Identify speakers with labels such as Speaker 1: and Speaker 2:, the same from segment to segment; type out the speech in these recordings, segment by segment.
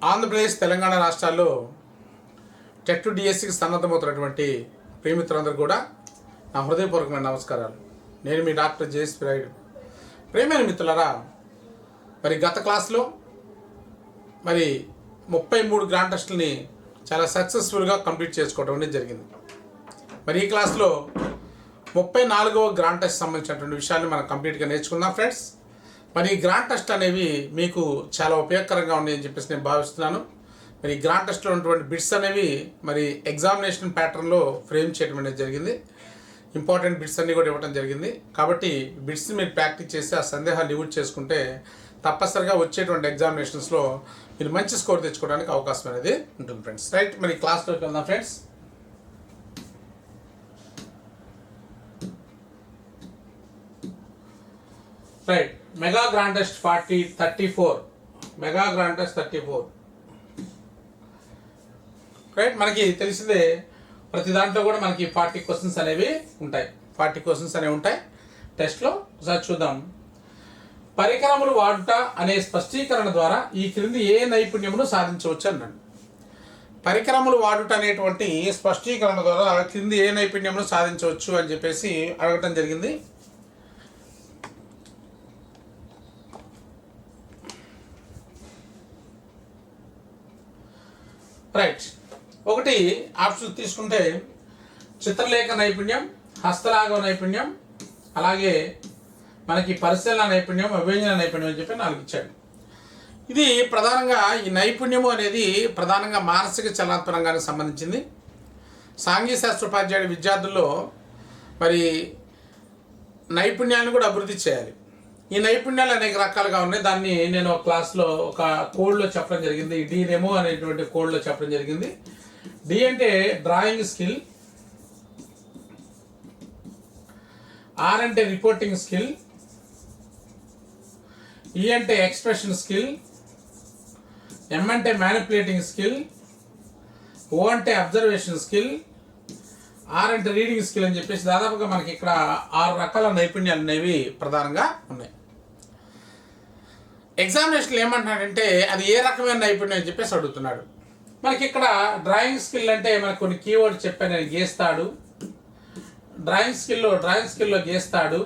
Speaker 1: ఆంధ్రప్రదేశ్ తెలంగాణ రాష్ట్రాల్లో టెట్ డిఎస్సికి సన్నద్ధమవుతున్నటువంటి ప్రియమిత్రులందరూ కూడా నా హృదయపూర్వకమైన నమస్కారాలు. నేను మీ డాక్టర్ జేఎస్పీ రాయుడు. ప్రియమైన మిత్రులారా, మరి గత క్లాస్లో 33 గ్రాండ్ టెస్టులని చాలా సక్సెస్ఫుల్గా కంప్లీట్ చేసుకోవడం అనేది జరిగింది. మరి ఈ క్లాస్లో 34వ గ్రాండ్ టెస్ట్ సంబంధించినటువంటి విషయాన్ని మనం కంప్లీట్గా నేర్చుకుందాం ఫ్రెండ్స్. మరి ఈ గ్రాండ్ టెస్ట్ అనేవి మీకు చాలా ఉపయోగకరంగా ఉన్నాయని చెప్పేసి నేను భావిస్తున్నాను. మరి ఈ గ్రాండ్ టెస్ట్లో ఉన్నటువంటి బిట్స్ అనేవి మరి ఎగ్జామినేషన్ ప్యాటర్న్లో ఫ్రేమ్ చేయడం అనేది జరిగింది. ఇంపార్టెంట్ బిట్స్ అన్నీ కూడా ఇవ్వడం జరిగింది. కాబట్టి బిట్స్ని మీరు ప్రాక్టీస్ చేసి ఆ సందేహాలు లిమిట్ చేసుకుంటే తప్పనిసరిగా వచ్చేటువంటి ఎగ్జామినేషన్స్లో మీరు మంచి స్కోర్ తెచ్చుకోవడానికి అవకాశం అనేది ఉంటుంది ఫ్రెండ్స్. రైట్, మరి క్లాస్లోకి వెళ్దాం friends. Right, mega grand test 34 mega grand test 34. Right, మనకి తెలిసిందే ప్రతి దాంట్లో కూడా మనకి 40 క్వశ్చన్స్ అనేవి ఉంటాయి. 40 క్వశ్చన్స్ అనేవి ఉంటాయి టెస్ట్లో. ఒకసారి చూద్దాం. పరికరములు వాడుట అనే స్పష్టీకరణ ద్వారా ఈ క్రింది ఏ నైపుణ్యమును సాధించవచ్చు అన్నాడు. పరికరములు వాడుట అనేటువంటి స్పష్టీకరణ ద్వారా క్రింది ఏ నైపుణ్యమును సాధించవచ్చు అని చెప్పేసి అడగటం జరిగింది. రైట్, ఒకటి ఆప్షన్ తీసుకుంటే చిత్రలేఖ నైపుణ్యం, హస్తలాఘవ నైపుణ్యం, అలాగే మనకి పరిశీలన నైపుణ్యం, విభజన నైపుణ్యం అని చెప్పి 4 ఇచ్చాడు. ఇది ప్రధానంగా ఈ నైపుణ్యము అనేది ప్రధానంగా మానసిక చలనాత్మకంగానికి సంబంధించింది. సాంఘిక శాస్త్ర ఉపాధ్యాయుడి విద్యార్థుల్లో మరి నైపుణ్యాన్ని కూడా అభివృద్ధి చేయాలి. ఈ నైపుణ్యాలు అనేక రకాలుగా ఉన్నాయి. దాన్ని నేను ఒక క్లాస్లో ఒక కోడ్లో చెప్పడం జరిగింది. డి రెమో అనేటువంటి కోడ్లో చెప్పడం జరిగింది. డి అంటే డ్రాయింగ్ స్కిల్, ఆర్ అంటే రిపోర్టింగ్ స్కిల్, ఈ అంటే ఎక్స్ప్రెషన్ స్కిల్, ఎం అంటే మ్యానిపులేటింగ్ స్కిల్, ఓ అంటే అబ్జర్వేషన్ స్కిల్, ఆర్ అంటే రీడింగ్ స్కిల్ అని చెప్పేసి దాదాపుగా మనకి ఇక్కడ 6 రకాల నైపుణ్యాలు అనేవి ప్రధానంగా ఉన్నాయి. ఎగ్జామినేషన్లు ఏమంటున్నాడంటే అది ఏ రకమైన నైపుణ్యం అని చెప్పేసి అడుగుతున్నాడు. మనకి ఇక్కడ డ్రాయింగ్ స్కిల్ అంటే మనకు కొన్ని కీవర్డ్ చెప్పాను. నేను గీస్తాడు, డ్రాయింగ్ స్కిల్లో గీస్తాడు,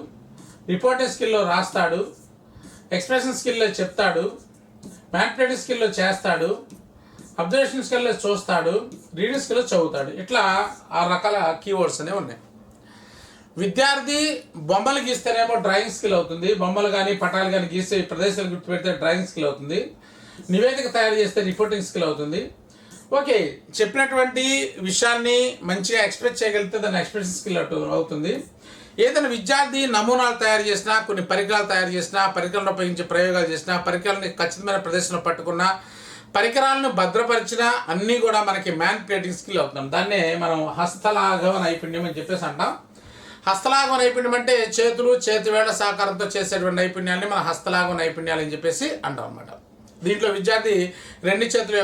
Speaker 1: రిపోర్టింగ్ స్కిల్లో రాస్తాడు, ఎక్స్ప్రెషన్ స్కిల్లో చెప్తాడు, మ్యానిపులేటింగ్ స్కిల్లో చేస్తాడు, అబ్జర్వేషన్ స్కిల్లో చూస్తాడు, రీడింగ్ స్కిల్లో చదువుతాడు. ఇట్లా 6 రకాల కీవర్డ్స్ అనేవి ఉన్నాయి. విద్యార్థి బొమ్మలు గీస్తేనేమో డ్రాయింగ్ స్కిల్ అవుతుంది. బొమ్మలు కానీ పటాలు కానీ గీస్తే ఈ ప్రదేశాలు గుర్తుపెడితే డ్రాయింగ్ స్కిల్ అవుతుంది. నివేదిక తయారు చేస్తే రిపోర్టింగ్ స్కిల్ అవుతుంది. ఓకే, చెప్పినటువంటి విషయాన్ని మంచిగా ఎక్స్ప్రెస్ చేయగలిగితే దాన్ని ఎక్స్ప్రెషన్ స్కిల్ అవుతుంది. ఏదైనా విద్యార్థి నమూనాలు తయారు చేసినా, కొన్ని పరికరాలు తయారు చేసినా, పరికరాలను ఉపయోగించి ప్రయోగాలు చేసినా, పరికరాలని ఖచ్చితమైన ప్రదేశంలో పట్టుకున్నా, పరికరాలను భద్రపరిచినా అన్నీ కూడా మనకి మ్యానిపులేటింగ్ స్కిల్ అవుతున్నాం. దాన్నే మనం హస్తలాఘవ నైపుణ్యం అని చెప్పేసి అంటాం. హస్తలాఘవ నైపుణ్యం అంటే చేతులు, చేతివేళ్ల సహకారంతో చేసేటువంటి నైపుణ్యాన్ని మన హస్తలాఘవ నైపుణ్యాలు అని చెప్పేసి అంటాం అన్నమాట. దీంట్లో విద్యార్థి రెండు చేతుల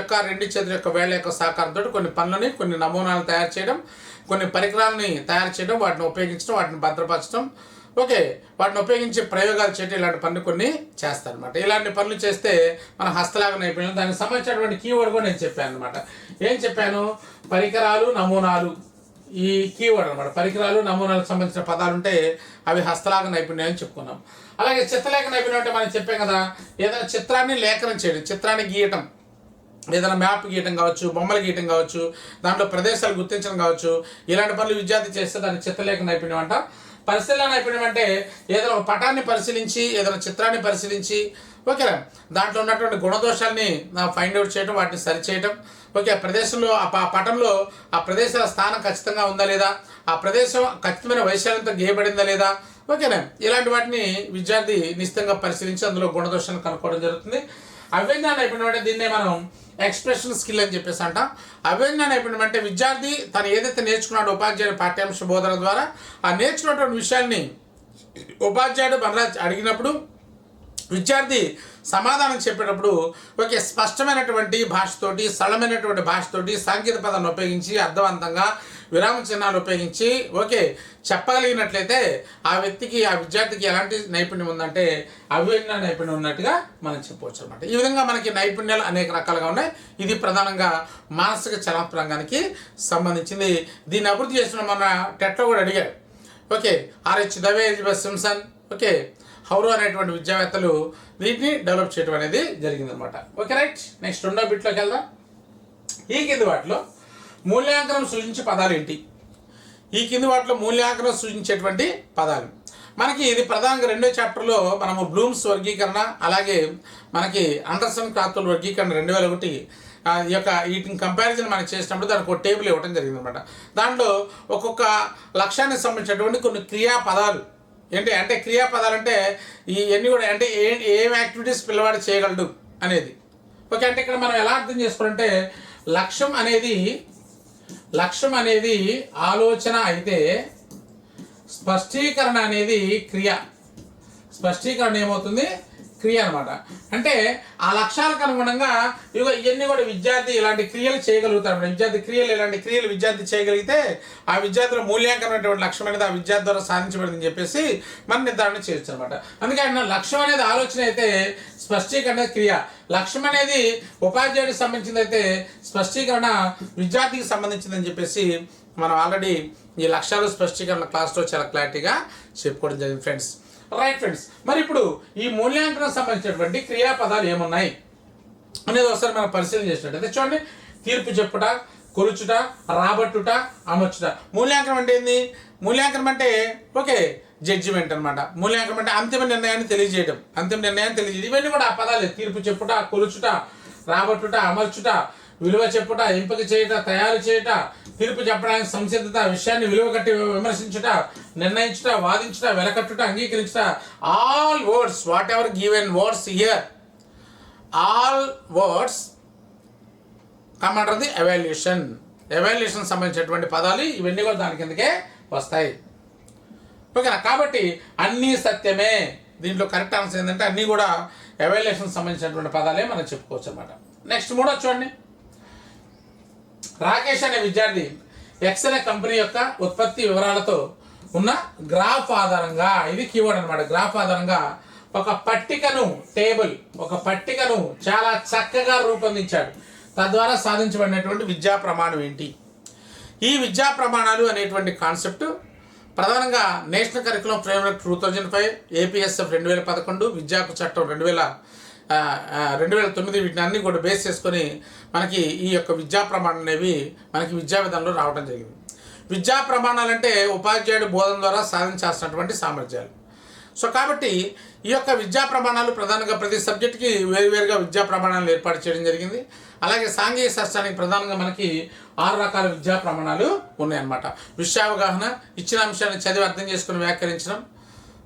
Speaker 1: యొక్క వేళ్ల యొక్క సహకారంతో కొన్ని పనులని, కొన్ని నమూనాలను తయారు చేయడం, కొన్ని పరికరాలని తయారు చేయడం, వాటిని ఉపయోగించడం, వాటిని భద్రపరచడం, ఓకే, వాటిని ఉపయోగించి ప్రయోగాలు చేయడం, ఇలాంటి పనులు కొన్ని చేస్తారనమాట. ఇలాంటి పనులు చేస్తే మన హస్తలాఘవ నైపుణ్యం. దానికి సంబంధించినటువంటి కీవర్డ్ కూడా నేను చెప్పాను అనమాట. ఏం చెప్పాను? పరికరాలు, నమూనాలు, ఈ కీవర్డ్ అనమాట. పరికరాలు, నమూనాలకు సంబంధించిన పదాలు ఉంటే అవి హస్తలాఘవ నైపుణ్యం అని చెప్పుకున్నాం. అలాగే చిత్రలేఖ నైపుణ్యం అంటే మనం చెప్పాం కదా, ఏదైనా చిత్రాన్ని లేఖనం చేయడం, చిత్రాన్ని గీయటం, ఏదైనా మ్యాప్ గీయటం కావచ్చు, బొమ్మలు గీయటం కావచ్చు, దాంట్లో ప్రదేశాలు గుర్తించడం కావచ్చు, ఇలాంటి పనులు విద్యార్థి చేస్తే దాన్ని చిత్రలేఖ నైపుణ్యం అంటాం. పరిశీలన నైపుణ్యం అంటే ఏదైనా ఒక పటాన్ని పరిశీలించి, ఏదైనా చిత్రాన్ని పరిశీలించి, ఓకేనా, దాంట్లో ఉన్నటువంటి గుణదోషాలని ఫైండ్ అవుట్ చేయడం, వాటిని సరిచేయడం, ఓకే, ఆ ప్రదేశంలో ఆ పటంలో ఆ ప్రదేశాల స్థానం ఖచ్చితంగా ఉందా లేదా, ఆ ప్రదేశం ఖచ్చితమైన వైశాల్యంతో గీయబడిందా లేదా, ఓకేనా, ఇలాంటి వాటిని విద్యార్థి నిశ్చితంగా పరిశీలించి అందులో గుణదోషాలను కనుక్కోవడం జరుగుతుంది. అభిజ్ఞాన నైపుణ్యం అంటే దీన్నే మనం ఎక్స్ప్రెషన్ స్కిల్ అని చెప్పేసి అంటాం. అభిజ్ఞాన నైపుణ్యం అంటే విద్యార్థి తను ఏదైతే నేర్చుకున్నాడో ఉపాధ్యాయుడు పాఠ్యాంశ బోధన ద్వారా ఆ నేర్చుకున్నటువంటి విషయాన్ని ఉపాధ్యాయుడు మరలా అడిగినప్పుడు విద్యార్థి సమాధానం చెప్పేటప్పుడు ఓకే స్పష్టమైనటువంటి భాషతోటి, సరళమైనటువంటి భాషతోటి, సాంకేతిక పదాన్ని ఉపయోగించి అర్థవంతంగా విరామ చిహ్నాలు ఉపయోగించి ఓకే చెప్పగలిగినట్లయితే ఆ వ్యక్తికి ఆ విద్యార్థికి ఎలాంటి నైపుణ్యం ఉందంటే అభిజ్ఞా నైపుణ్యం ఉన్నట్టుగా మనం చెప్పవచ్చు అనమాట. ఈ విధంగా మనకి నైపుణ్యాలు అనేక రకాలుగా ఉన్నాయి. ఇది ప్రధానంగా మానసిక చలనాత్మక రంగానికి సంబంధించింది. దీన్ని అభివృద్ధి చేసిన మన టెట్లో కూడా అడిగారు. Okay R H Dave, Elizabeth Simpson, okay Harrow అనేటువంటి విద్యావేత్తలు వీటిని డెవలప్ చేయడం అనేది జరిగిందనమాట. Okay right. నెక్స్ట్ రెండో బిట్లోకి వెళ్దాం. ఈ కింది వాటిలో మూల్యాంకనం సూచించే పదాలు ఏంటి? ఈ కింది వాటిలో మూల్యాంకనం సూచించేటువంటి పదాలు మనకి ఇది ప్రధానంగా రెండో చాప్టర్లో మనము బ్లూమ్స్ వర్గీకరణ, అలాగే మనకి అండర్సన్ క్రాత్వోల్ వర్గీకరణ 2001 ఈ యొక్క వీటిని కంపారిజన్ మనం చేసినప్పుడు దానికి ఒక టేబుల్ ఇవ్వడం జరిగింది అనమాట. దాంట్లో ఒక్కొక్క లక్ష్యానికి సంబంధించినటువంటి కొన్ని క్రియాపదాలు ఏంటి అంటే క్రియాపదాలు అంటే ఇవన్నీ కూడా అంటే ఏం యాక్టివిటీస్ పిల్లవాడు చేయగలడు అనేది. ఓకే అంటే ఇక్కడ మనం ఎలా అర్థం చేసుకోవాలంటే లక్ష్యం అనేది ఆలోచన అయితే స్పష్టీకరణ అనేది క్రియ. స్పష్టీకరణ ఏమవుతుంది? క్రియ అనమాట. అంటే ఆ లక్ష్యాలకు అనుగుణంగా ఇవన్నీ కూడా విద్యార్థి ఇలాంటి క్రియలు చేయగలుగుతారు. విద్యార్థి క్రియలు ఇలాంటి క్రియలు విద్యార్థి చేయగలిగితే ఆ విద్యార్థుల మూల్యాంకనమైనటువంటి లక్ష్యం అనేది ఆ విద్యార్థి ద్వారా సాధించబడిందని చెప్పేసి మనం నిర్ధారణ చేయొచ్చు అనమాట. అందుకే లక్ష్యం అనేది ఆలోచన అయితే స్పష్టీకరణ క్రియ. లక్ష్యం అనేది ఉపాధ్యాయుడికి సంబంధించింది అయితే స్పష్టీకరణ విద్యార్థికి సంబంధించిందని చెప్పేసి మనం ఆల్రెడీ ఈ లక్ష్యాలు స్పష్టీకరణ క్లాస్లో చాలా క్లారిటీగా చెప్పుకోవడం జరిగింది ఫ్రెండ్స్. రైట్ ఫ్రెండ్స్, మరి ఇప్పుడు ఈ మూల్యాంకనం సంబంధించినటువంటి క్రియాపదాలు ఏమున్నాయి అనేది ఒకసారి మనం పరిశీలన చేసినట్టయితే చూడండి. తీర్పు చెప్పుట, కొలుచుట, రాబట్టుట, అమర్చుట. మూల్యాంకనం అంటే ఏంది? మూల్యాంకనం అంటే ఓకే జడ్జిమెంట్ అనమాట. మూల్యాంకనం అంటే అంతిమ నిర్ణయాన్ని తెలియజేయడం. ఇవన్నీ కూడా ఆ పదాలే. తీర్పు చెప్పుట, కొలుచుట, రాబట్టుట, అమర్చుట, విలువ చెప్పుట, ఎంపిక చేయుట, తయారు చేయుట, తీర్పు చెప్పడానికి సంసిద్ధత, విషయాన్ని విలువ కట్టి విమర్శించుట, నిర్ణయించుట, వాదించుట, వెలకట్టుట, అంగీకరించుట. All words what ever given words here, all words come under the evaluation సంబంధించినటువంటి పదాలు ఇవన్నీ కూడా దాని కిందకే వస్తాయి. ఓకేనా? కాబట్టి అన్నీ సత్యమే. దీంట్లో కరెక్ట్ ఆన్సర్ ఏంటంటే అన్నీ కూడా ఎవాల్యుయేషన్ సంబంధించినటువంటి పదాలే మనం చెప్పుకోవచ్చు అనమాట. నెక్స్ట్ మూడో చూడండి. రాకేష్ అనే విద్యార్థి ఎక్స్ అనే కంపెనీ యొక్క ఉత్పత్తి వివరాలతో ఉన్న గ్రాఫ్ ఆధారంగా, ఇది కీవర్డ్ అనమాట, గ్రాఫ్ ఆధారంగా ఒక పట్టికను చాలా చక్కగా రూపొందించాడు. తద్వారా సాధించబడినటువంటి విద్యా ప్రమాణం ఏంటి? ఈ విద్యా ప్రమాణాలు అనేటువంటి కాన్సెప్ట్ ప్రధానంగా నేషనల్ కరికులం ఫ్రేమ్వర్క్ 2005, ఏపీఎస్ఎఫ్ 2011, విద్యాకు చట్టం 2009 వీటిని అన్ని కూడా బేస్ చేసుకొని మనకి ఈ యొక్క విద్యా ప్రమాణాలు అనేవి మనకి విద్యా విధానంలో రావడం జరిగింది. విద్యా ప్రమాణాలు అంటే ఉపాధ్యాయుడు బోధన ద్వారా సాధించాల్సినటువంటి సామర్థ్యాలు. సో కాబట్టి ఈ యొక్క విద్యా ప్రమాణాలు ప్రధానంగా ప్రతి సబ్జెక్టుకి వేరువేరుగా విద్యా ప్రమాణాలు ఏర్పాటు చేయడం జరిగింది. అలాగే సాంఘిక శాస్త్రానికి ప్రధానంగా మనకి 6 రకాల విద్యా ప్రమాణాలు ఉన్నాయన్నమాట. విషయావగాహన, ఇచ్చిన అంశాన్ని చదివి అర్థం చేసుకుని వ్యాఖ్యానించడం,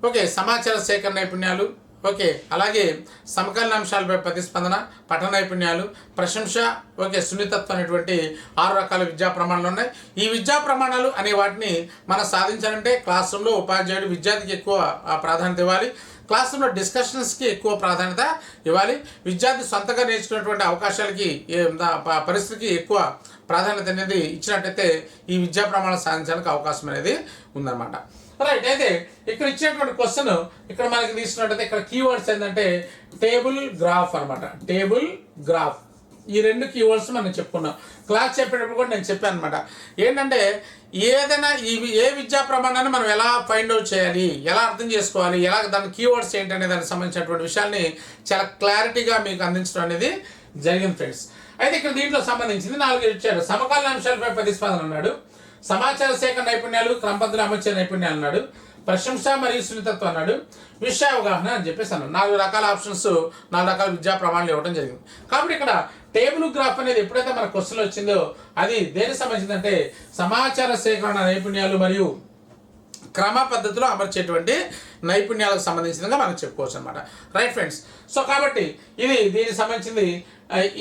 Speaker 1: ఓకే సమాచార సేకరణ నైపుణ్యాలు, ఓకే అలాగే సమకాలీన అంశాలపై ప్రతిస్పందన, పఠన నైపుణ్యాలు, ప్రశంస, ఓకే సున్నితత్వం అనేటువంటి 6 రకాల విద్యా ప్రమాణాలు ఉన్నాయి. ఈ విద్యా ప్రమాణాలు అనే వాటిని మనం సాధించాలంటే క్లాస్ రూమ్లో ఉపాధ్యాయుడు విద్యార్థికి ఎక్కువ ప్రాధాన్యత ఇవ్వాలి. క్లాస్ రూమ్లో డిస్కషన్స్కి ఎక్కువ ప్రాధాన్యత ఇవ్వాలి. విద్యార్థి సొంతంగా నేర్చుకునేటువంటి అవకాశాలకి పరిస్థితికి ఎక్కువ ప్రాధాన్యత అనేది ఇచ్చినట్టయితే ఈ విద్యా ప్రమాణాలు సాధించడానికి అవకాశం అనేది ఉందన్నమాట. రైట్. అయితే ఇక్కడ ఇచ్చినటువంటి క్వశ్చన్ ఇక్కడ మనకి తీసుకున్నట్టయితే ఇక్కడ కీవర్డ్స్ ఏంటంటే టేబుల్ గ్రాఫ్ అనమాట. టేబుల్ గ్రాఫ్ ఈ 2 కీవర్డ్స్ మనం చెప్పుకున్నాం. క్లాస్ చెప్పేటప్పుడు కూడా నేను చెప్పాను అనమాట. ఏంటంటే ఏదైనా ఏ విద్యా ప్రమాణాన్ని మనం ఎలా ఫైండ్ అవుట్ చేయాలి, ఎలా అర్థం చేసుకోవాలి, ఎలా దాని కీవర్డ్స్ ఏంటనే దానికి సంబంధించినటువంటి విషయాల్ని చాలా క్లారిటీగా మీకు అందించడం అనేది జరిగింది ఫ్రెండ్స్. అయితే ఇక్కడ దీంట్లో సంబంధించింది 4 ఇచ్చాడు. సమకాలీన అంశాలపై ప్రతిస్పందన అన్నాడు, సమాచార సేకరణ నైపుణ్యాలు, క్రమబద్ధ అమర్చే నైపుణ్యాలు అన్నాడు, ప్రశంస మరియు సున్నితత్వం అన్నాడు, విషయ అవగాహన అని చెప్పేసి అన్నాడు. 4 రకాల ఆప్షన్స్, 4 రకాల విద్యా ప్రమాణాలు ఇవ్వడం జరిగింది. కాబట్టి ఇక్కడ టేబుల్ గ్రాఫ్ అనేది ఎప్పుడైతే మన క్వశ్చన్ వచ్చిందో అది దేనికి సంబంధించిందంటే సమాచార సేకరణ నైపుణ్యాలు మరియు క్రమ పద్ధతిలో అమర్చేటువంటి నైపుణ్యాలకు సంబంధించిందిగా మనం చెప్పుకోవచ్చు అనమాట. Right friends. సో కాబట్టి ఇది దీనికి సంబంధించింది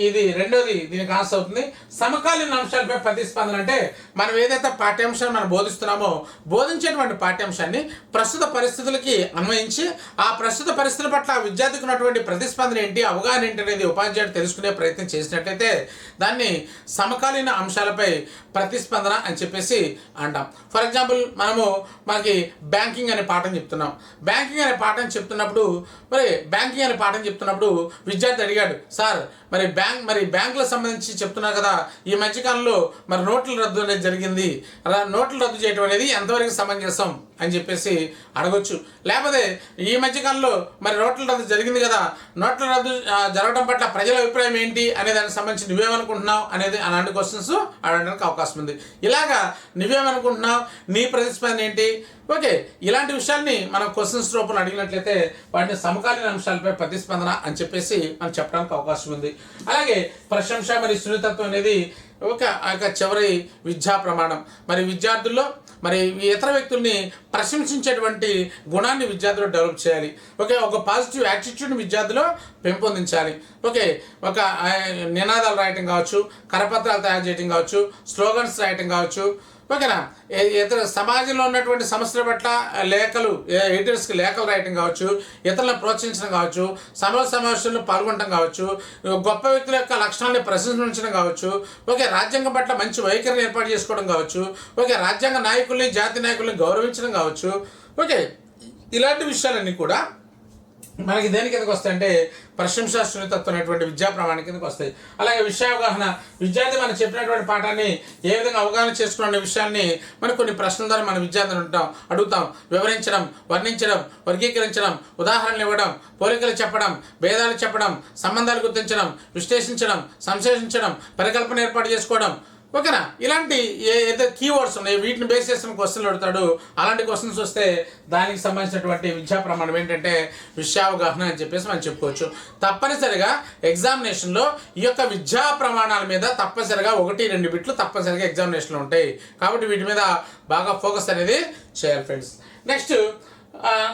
Speaker 1: ఇది రెండోది దీనికి ఆన్సర్ అవుతుంది. సమకాలీన అంశాలపై ప్రతిస్పందన అంటే మనం ఏదైతే పాఠ్యాంశాన్ని మనం బోధిస్తున్నామో బోధించేటువంటి పాఠ్యాంశాన్ని ప్రస్తుత పరిస్థితులకి అన్వయించి ఆ ప్రస్తుత పరిస్థితుల పట్ల విద్యార్థికి ఉన్నటువంటి ప్రతిస్పందన ఏంటి, అవగాహన ఏంటి అనేది ఉపాధ్యాయుడు తెలుసుకునే ప్రయత్నం చేసినట్లయితే దాన్ని సమకాలీన అంశాలపై ప్రతిస్పందన అని చెప్పేసి అంటాం. ఫర్ ఎగ్జాంపుల్ మనకి బ్యాంకింగ్ అనే పాఠం చెప్తున్నాం. బ్యాంకింగ్ అనే పాఠం చెప్తున్నప్పుడు విద్యార్థి అడిగాడు, సార్ మరి బ్యాంకులకు సంబంధించి చెప్తున్నారు కదా, ఈ మధ్యకాలంలో మరి నోట్ల రద్దు అనేది జరిగింది, అలా నోట్లు రద్దు చేయడం అనేది ఎంతవరకు సమంజసం అని చెప్పేసి అడగొచ్చు. లేకపోతే ఈ మధ్యకాలంలో మరి నోట్ల రద్దు జరిగింది కదా, నోట్ల రద్దు జరగడం పట్ల ప్రజల అభిప్రాయం ఏంటి అనే దానికి సంబంధించి నువ్వేమనుకుంటున్నావు అనేది అలాంటి క్వశ్చన్స్ అడగడానికి అవకాశం ఉంది. ఇలాగా నువ్వేమనుకుంటున్నావు, నీ ప్రతిస్పందన ఏంటి, ఓకే, ఇలాంటి విషయాల్ని మనం క్వశ్చన్స్ రూపంలో అడిగినట్లయితే వాటిని సమకాలీన అంశాలపై ప్రతిస్పందన అని చెప్పేసి మనం చెప్పడానికి అవకాశం ఉంది. అలాగే ప్రశంస మరియు సున్నితత్వం అనేది ఒక చివరి విద్యా ప్రమాణం. మరి విద్యార్థుల్లో మరి ఇతర వ్యక్తుల్ని ప్రశంసించేటువంటి గుణాన్ని విద్యార్థులు డెవలప్ చేయాలి. ఒక పాజిటివ్ యాటిట్యూడ్ని విద్యార్థులు పెంపొందించాలి. ఒక నినాదాలు రాయటం కావచ్చు, కరపత్రాలు తయారు చేయడం కావచ్చు, స్లోగన్స్ రాయటం కావచ్చు, ఓకేనా, ఇతర సమాజంలో ఉన్నటువంటి సమస్యల పట్ల ఎడిటర్స్కి లేఖలు రాయటం కావచ్చు, ఇతరులను ప్రోత్సహించడం కావచ్చు, సమావేశాల్లో పాల్గొనడం కావచ్చు, గొప్ప వ్యక్తుల యొక్క లక్షణాన్ని ప్రశంసించడం కావచ్చు, రాజ్యాంగం పట్ల మంచి వైఖరిని ఏర్పాటు చేసుకోవడం కావచ్చు, రాజ్యాంగ నాయకుల్ని జాతి నాయకుల్ని గౌరవించడం కావచ్చు, ఇలాంటి విషయాలన్నీ కూడా మనకి దేని కిందకు వస్తాయంటే ప్రశంసా సున్నితత్వం అనేటువంటి విద్యా ప్రమాణం కిందకు వస్తాయి. అలాగే విషయావగాహన, విద్యార్థి మనం చెప్పినటువంటి పాఠాన్ని ఏ విధంగా అవగాహన చేసుకున్న విషయాన్ని మనం కొన్ని ప్రశ్నల ద్వారా మన విద్యార్థులు అడుగుతాం. వివరించడం, వర్ణించడం, వర్గీకరించడం, ఉదాహరణలు ఇవ్వడం, పోలికలు చెప్పడం, భేదాలు చెప్పడం, సంబంధాలు గుర్తించడం, విశ్లేషించడం, సంశ్లేషించడం, పరికల్పన ఏర్పాటు చేసుకోవడం, ఓకేనా, ఇలాంటి ఏదైతే కీవర్డ్స్ ఉన్నాయి వీటిని బేస్ చేసిన క్వశ్చన్లు అడుగుతాడు. అలాంటి క్వశ్చన్స్ వస్తే దానికి సంబంధించినటువంటి విద్యా ప్రమాణం ఏంటంటే విషయావగాహన అని చెప్పేసి మనం చెప్పుకోవచ్చు. తప్పనిసరిగా ఎగ్జామినేషన్లో ఈ యొక్క విద్యా ప్రమాణాల మీద తప్పనిసరిగా 1-2 బిట్లు తప్పనిసరిగా ఎగ్జామినేషన్లో ఉంటాయి. కాబట్టి వీటి మీద బాగా ఫోకస్ అనేది చేయాలి ఫ్రెండ్స్. నెక్స్ట్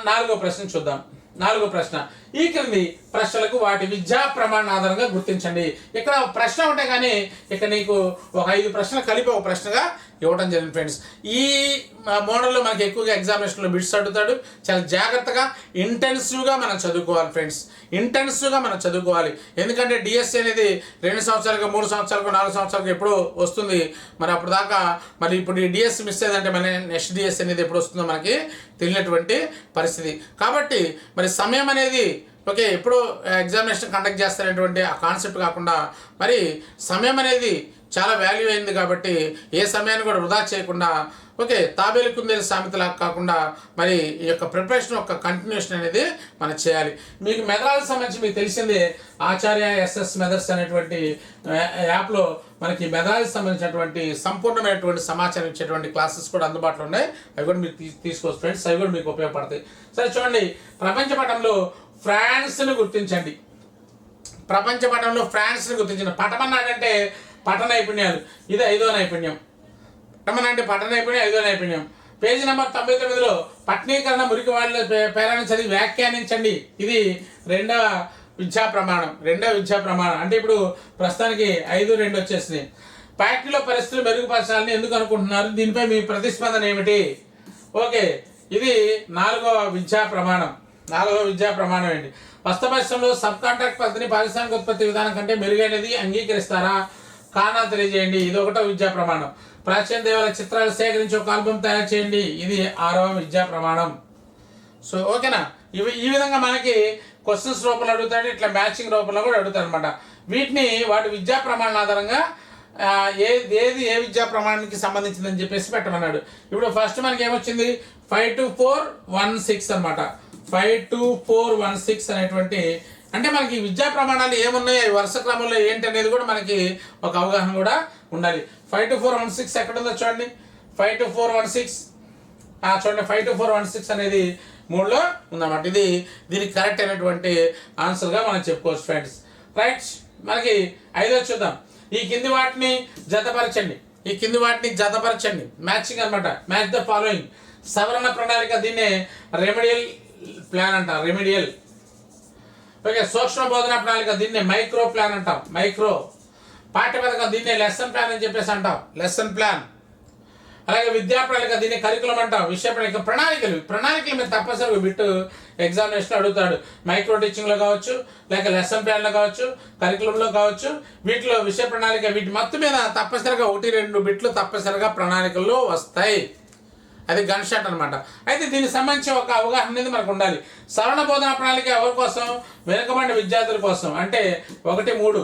Speaker 1: 4వ ప్రశ్న చూద్దాం. 4వ ప్రశ్న, ఈ క్రింది ప్రశ్నలకు వాటి విద్యా ప్రమాణ ఆధారంగా గుర్తించండి. ఇక్కడ ప్రశ్న ఉంటే కానీ ఇక్కడ నీకు ఒక 5 ప్రశ్నలు కలిపి ఒక ప్రశ్నగా ఇవ్వడం జరిగింది ఫ్రెండ్స్. ఈ మోడల్లో మనకి ఎక్కువగా ఎగ్జామినేషన్లో బిట్స్ అడుగుతాడు. చాలా జాగ్రత్తగా ఇంటెన్సివ్గా మనం చదువుకోవాలి ఫ్రెండ్స్, ఇంటెన్సివ్గా మనం చదువుకోవాలి. ఎందుకంటే డిఎస్సి అనేది 2 సంవత్సరాలకు 3 సంవత్సరాలకు 4 సంవత్సరాలకు ఎప్పుడు వస్తుంది. మరి అప్పుడు దాకా మరి ఇప్పుడు ఈ డిఎస్సి మిస్ అయ్యేదంటే మన నెక్స్ట్ డిఎస్సి అనేది ఎప్పుడు వస్తుందో మనకి తెలియనటువంటి పరిస్థితి. కాబట్టి మరి సమయం అనేది ఎప్పుడు ఎగ్జామినేషన్ కండక్ట్ చేస్తారనేటువంటి ఆ కాన్సెప్ట్ కాకుండా మరి సమయం అనేది చాలా వాల్యూ అయింది. కాబట్టి ఏ సమయాన్ని కూడా వృధా చేయకుండా తాబేలు కుందేలు సామెతలా కాకుండా మరి ఈ యొక్క ప్రిపరేషన్ యొక్క కంటిన్యూషన్ అనేది మనం చేయాలి. మీకు మెథడాలజీకి సంబంధించి మీకు తెలిసిందే, ఆచార్య ఎస్ఎస్ మెథడ్స్ అనేటువంటి యాప్లో మనకి మెథడాలజీకి సంబంధించినటువంటి సంపూర్ణమైనటువంటి సమాచారం ఇచ్చేటువంటి క్లాసెస్ కూడా అందుబాటులో ఉన్నాయి. అవి కూడా మీరు తీసుకోవచ్చు ఫ్రెండ్స్, అవి కూడా మీకు ఉపయోగపడతాయి. సరే చూడండి, ప్రపంచ పటంలో ఫ్రాన్స్ని గుర్తించండి. ప్రపంచ పటంలో ఫ్రాన్స్ని గుర్తించండి. పటమన్నాడంటే పఠన నైపుణ్యాలు, ఇది 5వ నైపుణ్యం. పటమన అంటే పఠన నైపుణ్యం 5వ నైపుణ్యం. పేజీ నెంబర్ 99లో పట్టణీకరణ మురికి వాళ్ళ పేరాన్ని చదివి వ్యాఖ్యానించండి. ఇది 2వ విద్యా ప్రమాణం. అంటే ఇప్పుడు ప్రస్తుతానికి 5-2 వచ్చేసింది. ఫ్యాక్టరీలో పరిస్థితులు మెరుగుపరచాలని ఎందుకు అనుకుంటున్నారు, దీనిపై మీ ప్రతిస్పందన ఏమిటి? ఇది 4వ విద్యా ప్రమాణం. 4వ విద్యా ప్రమాణం ఏంటి? వస్త్ర పరిశ్రమలో సబ్ కాంట్రాక్ట్ పద్ధతిని పారిశ్రామిక ఉత్పత్తి విధానం కంటే మెరుగైనది అంగీకరిస్తారా? కారణాలు తెలియజేయండి. ఇది 1వ విద్యా ప్రమాణం. ప్రాచీన దేవాలయ చిత్రాలు సేకరించి ఒక ఆల్బమ్ తయారు చేయండి. ఇది 6వ విద్యా ప్రమాణం. సో ఓకేనా, ఈ విధంగా మనకి క్వశ్చన్స్ రూపంలో అడుగుతాడు, ఇట్లా మ్యాచింగ్ రూపంలో కూడా అడుగుతాడు అనమాట. వీటిని వాటి విద్యా ప్రమాణాల ఆధారంగా ఏది ఏ విద్యా ప్రమాణానికి సంబంధించిందని చెప్పేసి పెట్టమన్నాడు. ఇప్పుడు ఫస్ట్ మనకి ఏమొచ్చింది 52416 అనమాట. 52416 అనేటువంటి అంటే మనకి విద్యా ప్రమాణాలు ఏమున్నాయి, వరుస క్రమంలో ఏంటి అనేది కూడా మనకి ఒక అవగాహన కూడా ఉండాలి. 52416 ఎక్కడ ఉందో చూడండి. 52416 చూడండి, 52416 అనేది 3లో ఉందన్నమాట. ఇది దీనికి కరెక్ట్ అయినటువంటి ఆన్సర్గా మనం చెప్పుకోవచ్చు ఫ్రెండ్స్. రైట్, మనకి 5వ చూద్దాం. ఈ కింది వాటిని జతపరచండి. మ్యాచింగ్ అనమాట. Match the following. సవరణ ప్రణాళిక, దీన్నే రెమెడియల్ ప్లాన్ అంట. ఓకే, సూక్ష్మ బోధనా ప్రణాళిక దీన్ని మైక్రో ప్లాన్ అంటాం. మైక్రో పాఠ్య పథకం దీన్ని లెసన్ ప్లాన్ అని చెప్పేసి అంటాం. Lesson plan. అలాగే విద్యా ప్రణాళిక దీన్ని కరికులం అంటాం. విషయ ప్రణాళిక. ప్రణాళికలు మీరు తప్పనిసరిగా బిట్టు ఎగ్జామినేషన్ అడుగుతాడు. మైక్రో టీచింగ్లో కావచ్చు, లేక లెసన్ ప్లాన్లో కావచ్చు, కరికులంలో కావచ్చు. వీటిలో విషయ ప్రణాళిక, వీటి మొత్తం మీద తప్పనిసరిగా 1-2 బిట్లు తప్పనిసరిగా ప్రణాళికల్లో వస్తాయి. అది గన్ షాట్ అనమాట. అయితే దీనికి సంబంధించి ఒక అవగాహన అనేది మనకు ఉండాలి. సవరణ బోధనా ప్రణాళిక ఎవరి కోసం? వెనుకబడిన విద్యార్థుల కోసం. అంటే 1-3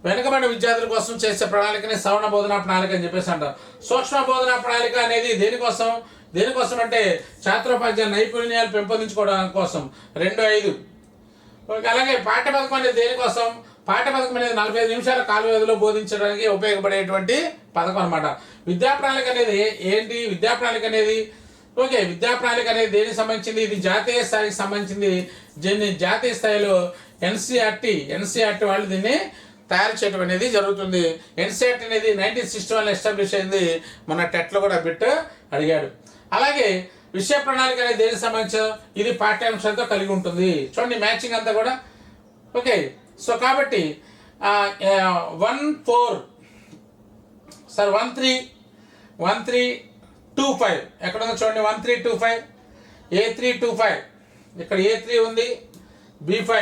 Speaker 1: వెనుకబడిన విద్యార్థుల కోసం చేసే ప్రణాళికని సవరణ బోధనా ప్రణాళిక అని చెప్పేసి అంటారు. సూక్ష్మ బోధనా ప్రణాళిక అనేది దేనికోసం అంటే ఛాత్రోపాధ్యాయ నైపుణ్యాలు పెంపొందించుకోవడం కోసం. 2-5. అలాగే పాఠ్య పథకం అనేది దేనికోసం? పాఠ్య పథకం అనేది 45 నిమిషాల కాల వ్యవధిలో బోధించడానికి ఉపయోగపడేటువంటి పథకం అనమాట. విద్యా ప్రణాళిక అనేది ఏంటి? విద్యా ప్రణాళిక అనేది విద్యా ప్రణాళిక అనేది దేనికి సంబంధించింది? ఇది జాతీయ స్థాయికి సంబంధించింది. దీన్ని జాతీయ స్థాయిలో ఎన్సీఆర్టీ వాళ్ళు దీన్ని తయారు చేయడం అనేది జరుగుతుంది. ఎన్సీఆర్టీ అనేది 1961 ఎస్టాబ్లిష్ అయింది. మన టెట్లో కూడా బిట్ అడిగాడు. అలాగే విషయ ప్రణాళిక అనేది దేనికి సంబంధించిన? ఇది పాఠ్యాంశాలతో కలిగి ఉంటుంది. చూడండి మ్యాచింగ్ అంతా కూడా. ఓకే, సో కాబట్టి 1325 ఎక్కడ ఉందో చూడండి. 1325 A325. ఇక్కడ A3 ఉంది, B5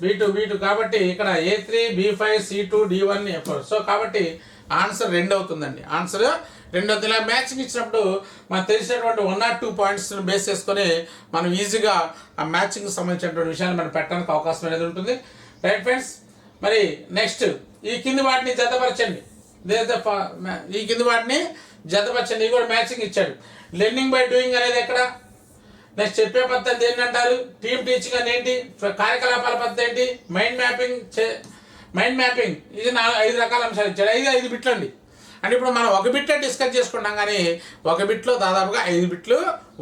Speaker 1: B2 కాబట్టి ఇక్కడ A3 B5 C2 D1 F4. So కాబట్టి ఆన్సర్ 2 అవుతుందండి. ఆన్సర్ 2 అవుతుంది. ఇలా మ్యాచింగ్ ఇచ్చినప్పుడు మనకు తెలిసినటువంటి 1 or 2 పాయింట్స్ బేస్ చేసుకొని మనం ఈజీగా ఆ మ్యాచింగ్ సంబంధించినటువంటి విషయాన్ని మనం పెట్టడానికి అవకాశం అనేది ఉంటుంది. రైట్ ఫ్రెండ్స్, మరి నెక్స్ట్ ఈ కింది వాటిని జతపరచండి. ఇవి కూడా మ్యాచింగ్ ఇచ్చాడు. లెర్నింగ్ బై డూయింగ్ అనేది ఎక్కడ? నెక్స్ట్ చెప్పే పద్ధతి ఏంటి అంటారు? టీమ్ టీచింగ్ అని ఏంటి? కార్యకలాపాల పద్ధతి ఏంటి? మైండ్ మ్యాపింగ్ ఇది 5 రకాల అంశాలు ఇచ్చాడు. 5 బిట్లు అండి. అంటే ఇప్పుడు మనం ఒక బిట్టే డిస్కస్ చేసుకుంటాం, కానీ ఒక బిట్లో దాదాపుగా 5 బిట్లు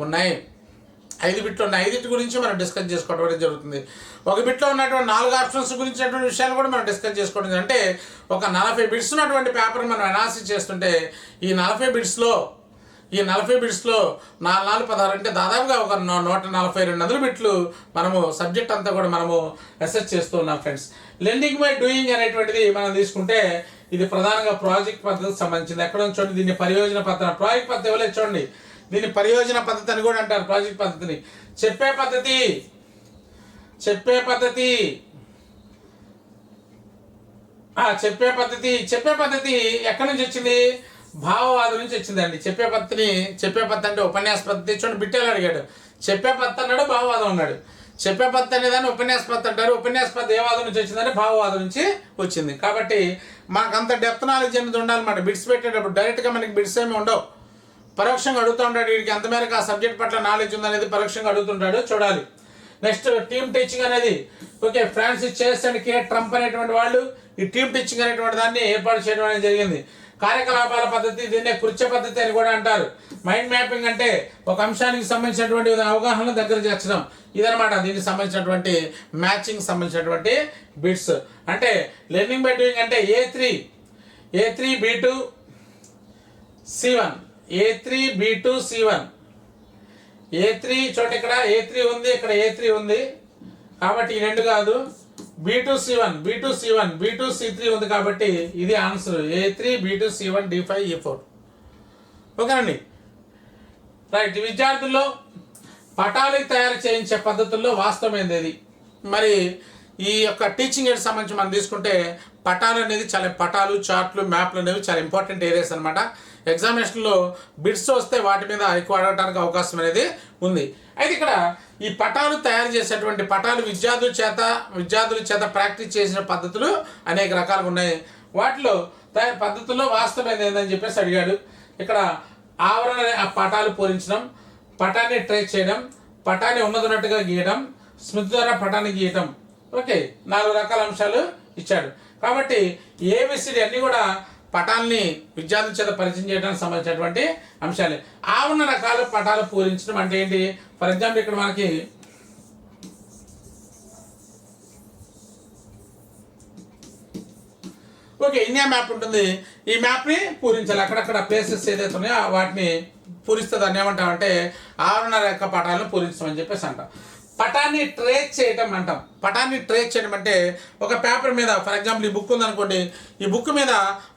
Speaker 1: ఉన్నాయి. 5 బిట్లు ఉన్నాయి. 5 గురించి మనం డిస్కస్ చేసుకోవడం అనేది జరుగుతుంది. ఒక బిట్లో ఉన్నటువంటి 4 ఆప్షన్స్ గురించినటువంటి విషయాలు కూడా మనం డిస్కస్ చేసుకోవడం. అంటే ఒక 40 బిట్స్ ఉన్నటువంటి పేపర్ మనం అనాలిసిస్ చేస్తుంటే ఈ 40 బిట్స్లో 4-16 అంటే దాదాపుగా ఒక 142 బిట్లు మనము సబ్జెక్ట్ అంతా కూడా మనము అసెస్ చేస్తూ ఉన్నాం ఫ్రెండ్స్. లెర్నింగ్ బై డూయింగ్ అనేటువంటిది మనం తీసుకుంటే ఇది ప్రధానంగా ప్రాజెక్ట్ పద్ధతికి సంబంధించింది. ఎక్కడ చూడండి, దీన్ని పరియోజన పద్ధతి. ప్రాజెక్ట్ పద్ధతి ఎవరైతే చూడండి, దీన్ని పరియోజన పద్ధతి అని కూడా అంటారు. ప్రాజెక్ట్ పద్ధతిని చెప్పే పద్ధతి ఎక్కడి నుంచి వచ్చింది? భావవాదం నుంచి వచ్చిందండి. చెప్పే పద్ధతి అంటే ఉపన్యాస పద్ధతి. చూడండి బిట్టేలు అడిగాడు. చెప్పే పద్ధతి అన్నాడు, భావవాదం అన్నాడు. చెప్పే పద్ధతి అనేదాన్ని ఉపన్యాస పద్ధతి అంటారు. ఉపన్యాస పద్ధతి ఏ వాదం నుంచి వచ్చిందంటే భావవాదం నుంచి వచ్చింది. కాబట్టి మనకు అంత డెప్త్ నాలెడ్జ్ అనేది ఉండాలన్నమాట. బిట్స్ పెట్టేటప్పుడు డైరెక్ట్గా మనకి బిట్స్ ఏమి ఉండవు. పరోక్షంగా అడుగుతూ ఉంటాడు. వీడికి ఎంత మేరకు ఆ సబ్జెక్ట్ పట్ల నాలెడ్జ్ ఉందనేది పరోక్షంగా అడుగుతుంటాడు, చూడాలి. నెక్స్ట్ టీమ్ టీచింగ్ అనేది ఫ్రాన్సిస్ చేస్ అండ్ కే ట్రంప్ అనేటువంటి వాళ్ళు ఈ టీమ్ టీచింగ్ అనేటువంటి దాన్ని ఏర్పాటు చేయడం అనేది జరిగింది. కార్యకలాపాల పద్ధతి, దీన్నే కృత్య పద్ధతి అని కూడా అంటారు. మైండ్ మ్యాపింగ్ అంటే ఒక అంశానికి సంబంధించినటువంటి అవగాహన దగ్గర చేర్చడం, ఇదనమాట దీనికి సంబంధించినటువంటి మ్యాచింగ్ సంబంధించినటువంటి బిట్స్. అంటే లెర్నింగ్ బై డూయింగ్ అంటే A3 B2 C1 A3 చోట ఇక్కడ A3 ఉంది, ఇక్కడ A3 ఉంది కాబట్టి ఈ 2 కాదు. B2 C3 ఉంది కాబట్టి ఇది answer. A3 B2 C1 D5 E4. ఓకేనండి. రైట్. విద్యార్థుల్లో పటాలు తయారు చేయించే పద్ధతుల్లో వాస్తవమైనది. మరి ఈ యొక్క టీచింగ్ ఎయిడ్ సంబంధించి మనం తీసుకుంటే పటాలు అనేది పటాలు, చార్ట్లు, మ్యాప్లు అనేవి చాలా ఇంపార్టెంట్ ఏరియాస్ అనమాట. ఎగ్జామినేషన్లో బిట్స్ వస్తే వాటి మీద ఎక్కువ అడగడానికి అవకాశం అనేది ఉంది. అయితే ఇక్కడ ఈ పటాలు తయారు చేసేటువంటి విద్యార్థుల చేత ప్రాక్టీస్ చేసిన పద్ధతులు అనేక రకాలుగా ఉన్నాయి. వాటిలో పద్ధతుల్లో వాస్తవమైనది ఏందని చెప్పేసి అడిగాడు. ఇక్కడ ఆవరణ పటాలు పూరించడం, పటాన్ని ట్రేస్ చేయడం, పటాన్ని ఉన్నట్టుగా గీయడం, స్మృతి ద్వారా పటాన్ని గీయటం. ఓకే, 4 రకాల అంశాలు ఇచ్చాడు. కాబట్టి ABCD అన్నీ కూడా పటాలని విద్యార్థుల చేత పరిచయం చేయడానికి సంబంధించినటువంటి అంశాలే. ఆవరణ రకాల పటాలు పూరించడం అంటే ఏంటి? ఫర్ ఎగ్జాంపుల్ ఇక్కడ మనకి ఇండియా మ్యాప్ ఉంటుంది. ఈ మ్యాప్ని పూరించాలి. అక్కడక్కడ ప్లేసెస్ ఏదైతే ఉన్నాయో వాటిని పూరిస్తే దాన్ని ఏమంటామంటే ఆవరణ రేఖ పటాలను పూరించడం అని చెప్పేసి అంటాం. పటాన్ని ట్రేస్ చేయటం అంటాం. పటాన్ని ట్రేస్ చేయడం అంటే ఒక పేపర్ మీద, ఫర్ ఎగ్జాంపుల్ ఈ బుక్ ఉందనుకోండి, ఈ బుక్ మీద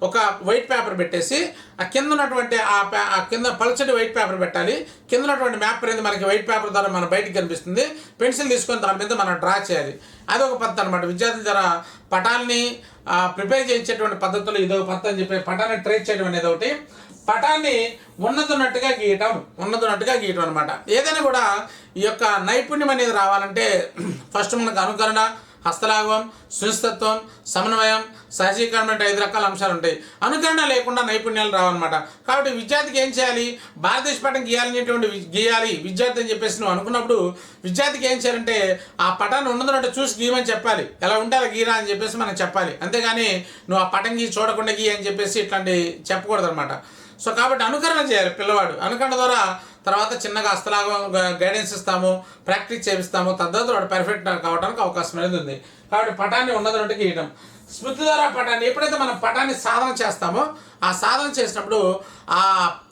Speaker 1: ఒక వైట్ పేపర్ పెట్టేసి ఆ కింద ఉన్నటువంటి ఆ కింద పలచటి వైట్ పేపర్ పెట్టాలి. కింద ఉన్నటువంటి మ్యాప్ అనేది మనకి వైట్ పేపర్ ద్వారా మన బయటికి కనిపిస్తుంది. పెన్సిల్ తీసుకొని దాని మీద మనం డ్రా చేయాలి. అదొక పద్ధతి అనమాట. విద్యార్థుల ద్వారా పటాన్ని ప్రిపేర్ చేయించేటువంటి పద్ధతులు ఇదొక పద్ధతి అని చెప్పి పటాన్ని ట్రేస్ చేయడం అనేది ఒకటి. పటాన్ని ఉన్నతున్నట్టుగా గీయటం అనమాట. ఏదైనా కూడా ఈ యొక్క నైపుణ్యం అనేది రావాలంటే ఫస్ట్ మనకు అనుకరణ, హస్తలాఘవం, సునిశ్చితత్వం, సమన్వయం, సహజీకరణ అంటే 5 రకాల అంశాలు ఉంటాయి. అనుకరణ లేకుండా నైపుణ్యాలు రావన్నమాట. కాబట్టి విద్యార్థికి ఏం చేయాలి? భారతదేశ పటం గీయాలి విద్యార్థి అని చెప్పేసి నువ్వు అనుకున్నప్పుడు విద్యార్థికి ఏం చేయాలంటే ఆ పటాన్ని ఉన్నదన్నట్టు చూసి గీయమని చెప్పాలి. ఎలా ఉంటే అలా గీరా అని చెప్పేసి మనం చెప్పాలి. అంతేగాని నువ్వు ఆ పటం చూడకుండా గీ అని చెప్పేసి ఇట్లాంటి చెప్పకూడదు అనమాట. సో కాబట్టి అనుకరణ చేయాలి పిల్లవాడు. అనుకరణ ద్వారా తర్వాత చిన్నగా హస్తలాగా గైడెన్స్ ఇస్తాము, ప్రాక్టీస్ చేపిస్తాము. తద్వారా వాడు పర్ఫెక్ట్ కావడానికి అవకాశం అనేది ఉంది. కాబట్టి పటాన్ని ఉన్నదన్నట్టు గీయడం. స్మృతి ద్వారా పటాన్ని ఎప్పుడైతే మనం పటాన్ని సాధన చేస్తామో ఆ సాధన చేసినప్పుడు ఆ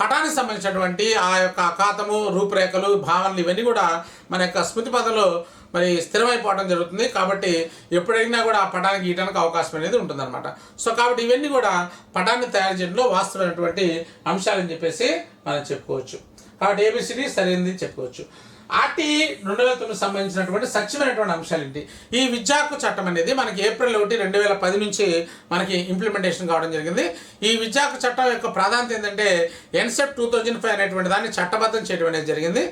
Speaker 1: పటానికి సంబంధించినటువంటి ఆ యొక్క అఖాతము, రూపురేఖలు, భావనలు ఇవన్నీ కూడా మన యొక్క స్మృతి పదంలో మరి స్థిరమైపోవడం జరుగుతుంది. కాబట్టి ఎప్పుడైనా కూడా ఆ పటాన్ని గీయడానికి అవకాశం అనేది ఉంటుందన్నమాట. సో కాబట్టి ఇవన్నీ కూడా పటాన్ని తయారు చేయడంలో వాస్తవమైనటువంటి అంశాలని చెప్పేసి మనం చెప్పుకోవచ్చు. కాబట్టి ఏబిసిడి సరైనది చెప్పుకోవచ్చు. ఆర్టీఈ 2009 సంబంధించినటువంటి సత్యమైనటువంటి అంశాలు ఏంటి? ఈ విద్యా హక్కు చట్టం అనేది మనకి ఏప్రిల్ 1, 2010 నుంచి మనకి ఇంప్లిమెంటేషన్ కావడం జరిగింది. ఈ విద్యా హక్కు చట్టం యొక్క ప్రాధాన్యత ఏంటంటే ఎన్సెట్ 2005 అనేటువంటి దాన్ని చట్టబద్ధం చేయడం అనేది జరిగింది.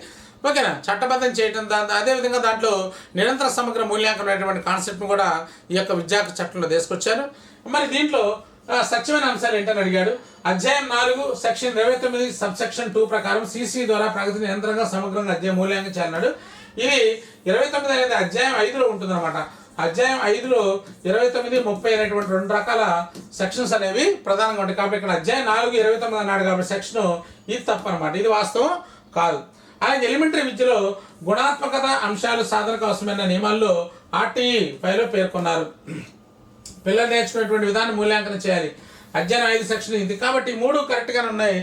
Speaker 1: ఓకేనా? చట్టబద్ధం చేయడం అదేవిధంగా దాంట్లో నిరంతర సమగ్ర మూల్యాంకనం అనేటువంటి కాన్సెప్ట్ను కూడా ఈ యొక్క విద్యా హక్కు చట్టంలో తీసుకొచ్చారు. మరి దీంట్లో సత్యమైన అంశాలు ఏంటని అడిగాడు. అధ్యాయం 4 సెక్షన్ 29 సబ్సెక్షన్ 2 ప్రకారం సిసి ద్వారా ప్రగతిని నిరంతరంగా సమగ్రంగా అధ్యాయం మూల్యాంకనం చేయాలన్నాడు. ఇది 29 అనేది అధ్యాయం 5లో ఉంటుందన్నమాట. అధ్యాయం 5లో 29, 30 అనేటువంటి 2 రకాల సెక్షన్స్ అనేవి ప్రధానంగా ఉంటాయి. కాబట్టి ఇక్కడ అధ్యాయం 4, 29 అన్నాడు కాబట్టి సెక్షన్ ఇది తప్పనమాట. ఇది వాస్తవం కాదు. అలాగే ఎలిమెంటరీ విద్యలో గుణాత్మకత అంశాలు సాధనకు అవసరమైన నియమాల్లో ఆర్టీఈ 5లో పేర్కొన్నారు. పిల్లలు నేర్చుకునేటువంటి విధానం మూల్యాంకనం చేయాలి. అధ్యాయం 5 సెక్షన్ ఇది. కాబట్టి 3 కరెక్ట్గానే ఉన్నాయి,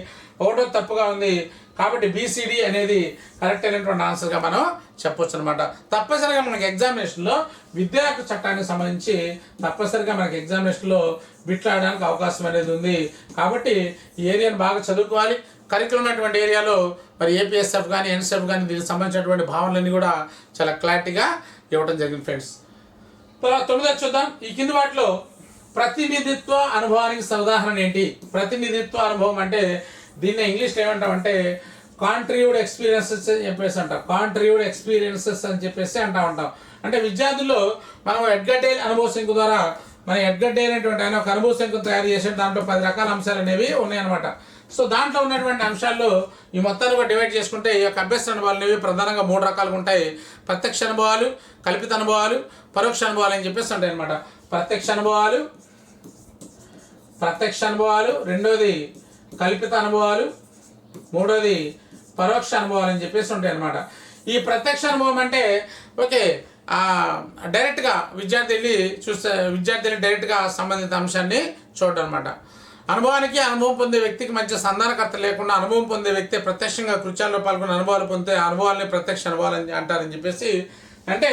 Speaker 1: 1 తప్పుగా ఉంది. కాబట్టి బీసీడీ అనేది కరెక్ట్ అయినటువంటి ఆన్సర్గా మనం చెప్పొచ్చు అనమాట. తప్పనిసరిగా మనకి ఎగ్జామినేషన్లో విద్యా హక్కు చట్టానికి సంబంధించి తప్పనిసరిగా మనకి ఎగ్జామినేషన్లో బిట్లాడడానికి అవకాశం అనేది ఉంది. కాబట్టి ఈ ఏరియాను బాగా చదువుకోవాలి. కరికులం ఉన్నటువంటి ఏరియాలో మరి ఏపీఎస్ఎఫ్ కానీ ఎన్ఎస్ఎఫ్ కానీ దీనికి సంబంధించినటువంటి భావనలన్నీ కూడా చాలా క్లారిటీగా ఇవ్వడం జరిగింది ఫ్రెండ్స్. తర్వాత 9 చూద్దాం. ఈ కింది వాటిలో ప్రతినిధిత్వ అనుభవానికి ఉదాహరణ ఏంటి? ప్రతినిధిత్వ అనుభవం అంటే దీన్ని ఇంగ్లీష్లో ఏమంటామంటే కాంట్రిబ్యూట్ ఎక్స్పీరియన్సెస్ అని చెప్పేసి అంటాం. కాంట్రిబ్యూట్ ఎక్స్పీరియన్సెస్ అని చెప్పేసి అంటూ ఉంటాం. అంటే విద్యార్థుల్లో మనం ఎడ్గర్ డేల్ అనుభవ శంకు ద్వారా మన ఎడ్గర్ డేల్ అనేటువంటి ఆయన ఒక అనుభవ శంకు తయారు చేసే దాంట్లో 10 రకాల అంశాలు అనేవి ఉన్నాయన్నమాట. సో దాంట్లో ఉన్నటువంటి అంశాల్లో ఈ మొత్తాన్ని కూడా డివైడ్ చేసుకుంటే ఈ యొక్క అభ్యసన అనుభవాలు అనేవి ప్రధానంగా 3 రకాలుగా ఉంటాయి. ప్రత్యక్ష అనుభవాలు, కల్పిత అనుభవాలు, పరోక్ష అనుభవాలు అని చెప్పేసి ఉంటాయి అనమాట. ప్రత్యక్ష అనుభవాలు, రెండోది కల్పిత అనుభవాలు, మూడోది పరోక్ష అనుభవాలు అని చెప్పేసి ఉంటాయి అనమాట. ఈ ప్రత్యక్ష అనుభవం అంటే ఓకే డైరెక్ట్గా విద్యార్థి డైరెక్ట్గా సంబంధిత అంశాన్ని చూడడం అనమాట. అనుభవానికి అనుభవం పొందే వ్యక్తికి మధ్య సంధానకర్త లేకుండా అనుభవం పొందే వ్యక్తి ప్రత్యక్షంగా కృత్యాల్లో పాల్గొన్న అనుభవాలు పొందే అనుభవాలని ప్రత్యక్ష అనుభవాలు అంటారని చెప్పేసి అంటే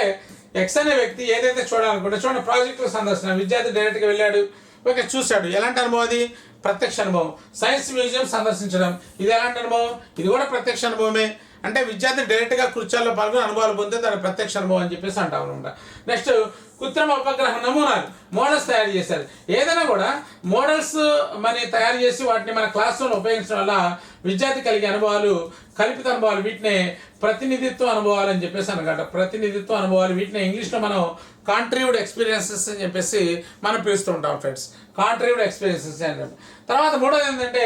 Speaker 1: ఎక్స్ అనే వ్యక్తి ఏదైతే చూడాలనుకుంటే చూడండి, ప్రాజెక్టుల సందర్శన విద్యార్థి డైరెక్ట్గా వెళ్ళాడు, ఓకే చూశాడు. ఎలాంటి అనుభవం అది? ప్రత్యక్ష అనుభవం. సైన్స్ మ్యూజియం సందర్శించడం ఇది ఎలాంటి అనుభవం? ఇది కూడా ప్రత్యక్ష అనుభవమే. అంటే విద్యార్థి డైరెక్ట్గా కృత్యాల్లో పాల్గొని అనుభవాలు పొందితే దాని ప్రత్యక్ష అనుభవం అని చెప్పేసి అంటాం అనమాట. నెక్స్ట్ కృత్రిమ ఉపగ్రహ నమూనాలు, మోడల్స్ తయారు చేశారు. ఏదైనా కూడా మోడల్స్ తయారు చేసి వాటిని మన క్లాస్ రూమ్లో ఉపయోగించడం వల్ల విద్యార్థి కలిగే అనుభవాలు కల్పిత అనుభవాలు, వీటిని ప్రతినిధిత్వ అనుభవాలు అని చెప్పేసి అనమాట. ప్రతినిధిత్వ అనుభవాలు వీటిని ఇంగ్లీష్లో మనం కాంట్రిబ్యూట్ ఎక్స్పీరియన్సెస్ అని చెప్పేసి మనం పిలుస్తూ ఉంటాం ఫ్రెండ్స్. కాంట్రిబ్యూట్ ఎక్స్పీరియన్సెస్ అని. తర్వాత మూడోది ఏంటంటే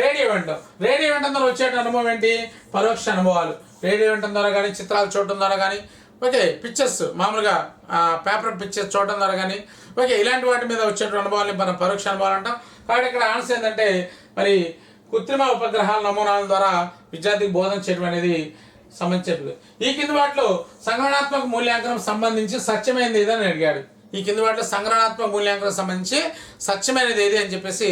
Speaker 1: రేడియో వినటం. రేడియో వినటం ద్వారా వచ్చే అనుభవం ఏంటి? పరోక్ష అనుభవాలు. రేడియో వినటం ద్వారా కానీ, చిత్రాలు చూడటం ద్వారా కానీ, ఓకే పిక్చర్స్ మామూలుగా పేపర్ పిక్చర్స్ చూడటం ద్వారా కానీ, ఓకే ఇలాంటి వాటి మీద వచ్చేటువంటి అనుభవాన్ని మనం పరోక్ష అనుభవాలు అంటాం. కాబట్టి ఇక్కడ ఆన్సర్ ఏంటంటే మరి కృత్రిమ ఉపగ్రహాల నమూనాల ద్వారా విద్యార్థికి బోధన చేయడం అనేది సంబంధించేది. ఈ కింది వాటిలో సంగ్రహణాత్మక మూల్యాంకనం సంబంధించి సత్యమైనది ఏదని అడిగాడు. ఈ కింది వాటిలో సంగ్రహణాత్మక మూల్యాంకనం సంబంధించి సత్యమైనది ఏది అని చెప్పేసి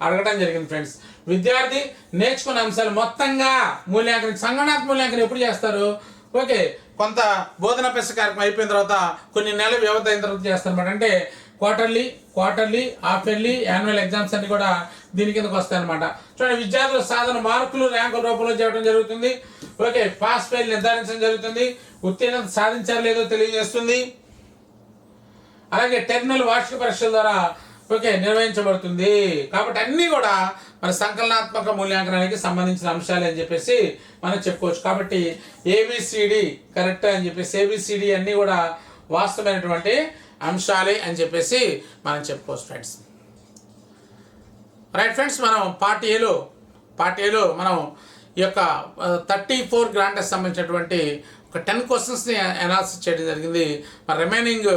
Speaker 1: అడగడం జరిగింది ఫ్రెండ్స్. విద్యార్థి నేర్చుకున్న అంశాలు మొత్తంగా మూల్యాంకనం. సంగ్రహణాత్మక మూల్యాంకనం ఎప్పుడు చేస్తారు? ఓకే కొంత బోధన పెస కార్యక్రమం అయిపోయిన తర్వాత కొన్ని నెలల వ్యవధి అయిన తర్వాత చేస్తారన్నమాట. అంటే quarterly half yearly annual exams అన్ని కూడా దీని కిందకు వస్తాయన్నమాట. చూడండి, విద్యార్థుల సాధన మార్కులు ర్యాంకుల రూపంలో చేయడం జరుగుతుంది. ఓకే, పాస్ ఫెయిల్ నిర్ధారించడం జరుగుతుంది. ఉత్తీర్ణత సాధించారు లేదో తెలియజేస్తుంది. అలాగే టెర్మినల్ వార్షిక పరీక్షల ద్వారా నిర్వహించబడుతుంది. కాబట్టి అన్నీ కూడా మన సంకలనాత్మక మూల్యాంకనానికి సంబంధించిన అంశాలు అని చెప్పేసి మనం చెప్పుకోవచ్చు. కాబట్టి ఏబిసిడి కరెక్ట్ అని చెప్పేసి ఏబిసిడి అన్నీ కూడా వాస్తవమైనటువంటి అంశాలే అని చెప్పేసి మనం చెప్పుకోవచ్చు ఫ్రెండ్స్. రైట్ ఫ్రెండ్స్, మనం పార్ట్ ఏలో మనం ఈ యొక్క 34 గ్రాండ్ టెస్ట్ సంబంధించినటువంటి ఒక 10 క్వశ్చన్స్ని అనాలిసిస్ చేయడం జరిగింది. మరి రిమైనింగ్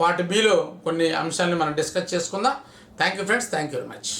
Speaker 1: పార్ట్ బిలో కొన్ని అంశాలని మనం డిస్కస్ చేసుకుందాం. Thank you friends, thank you very much.